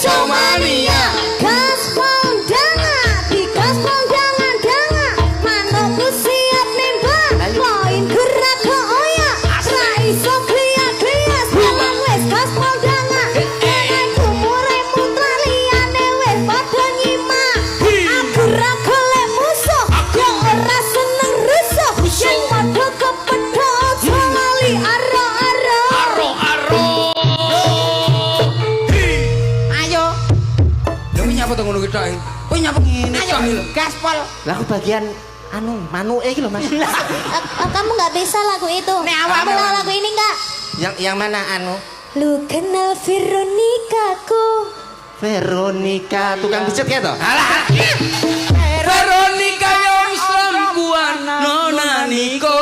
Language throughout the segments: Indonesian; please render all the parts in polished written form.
Mania. Gaspol jangan, di gaspol jangan jangan. Manukku siap nembak, poin gerak ke oya. Raiso kriya-kriya, sekarang wes gaspol jangan. Aku mulai mutra liane wes pada nyimak. Gerak golek musuh, yang ora seneng rusuh. Yang pada kepedot, solali aro-aro. Nyapa tuh ngono kita ini. Kowe nyapa ngene tok lho. Gaspol. Lah aku bagian manuke iki lho Mas. Kamu nggak bisa lagu itu. Kamu lagu ini nggak? Yang mana Lu kenal Veronica ku? Veronica tukang pijet ya toh? Alah. Veronica yang selingkuhan Nona Niko.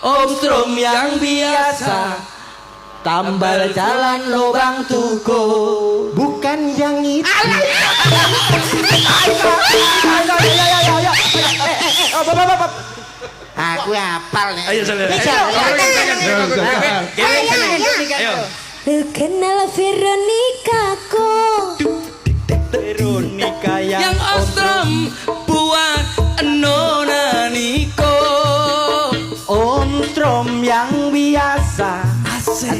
Om Strom yang biasa. Tambal jalan lubang tuko. Bukan yang itu. Aku hafal nih. Ayo saudara. Ayo. Lu kenal Veronica ku? Veronica Yang Ostrom buat Nona Niko. Om Strom yang biasa.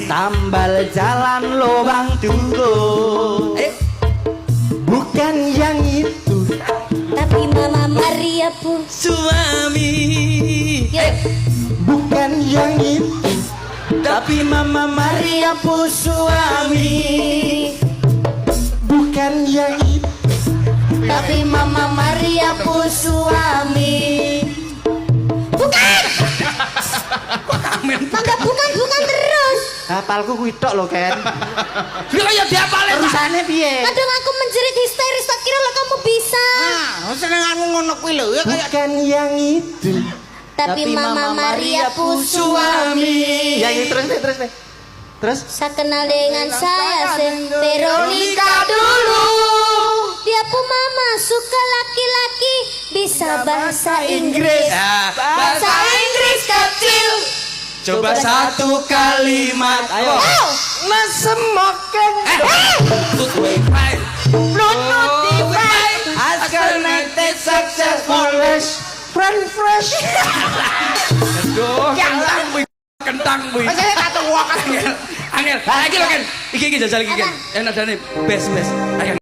Tambal jalan lubang tuko. Bukan yang itu. Tapi Mama Maria pun Suami. Bukan yang itu. Tapi Mama Maria pun suami. Bukan yang itu. Tapi Mama Maria pun suami. bukan. Mangga bukan terus. Hafalku kuwi tok lho, Ken. Lha kaya diapale Terusane piye? Kadang aku menjerit histeris, tak kira lo kamu bisa. Nah, senenganmu ngono kuwi lho ya kaya Bukan yang itu. Tapi Mama Maria pun suami. Ya ini terus nih. Terus Saya kenal dengan saya Veronica dulu. Dia pun mama suka laki-laki bisa bahasa Inggris. Bahasa Inggris kecil. Coba satu kalimat. Ayo. Nasemoken fresh. Kentang bu. Saya kata wakas. Angel. Lagi lho kan. Iki jajal iki kan. Enak dane best. Ayo.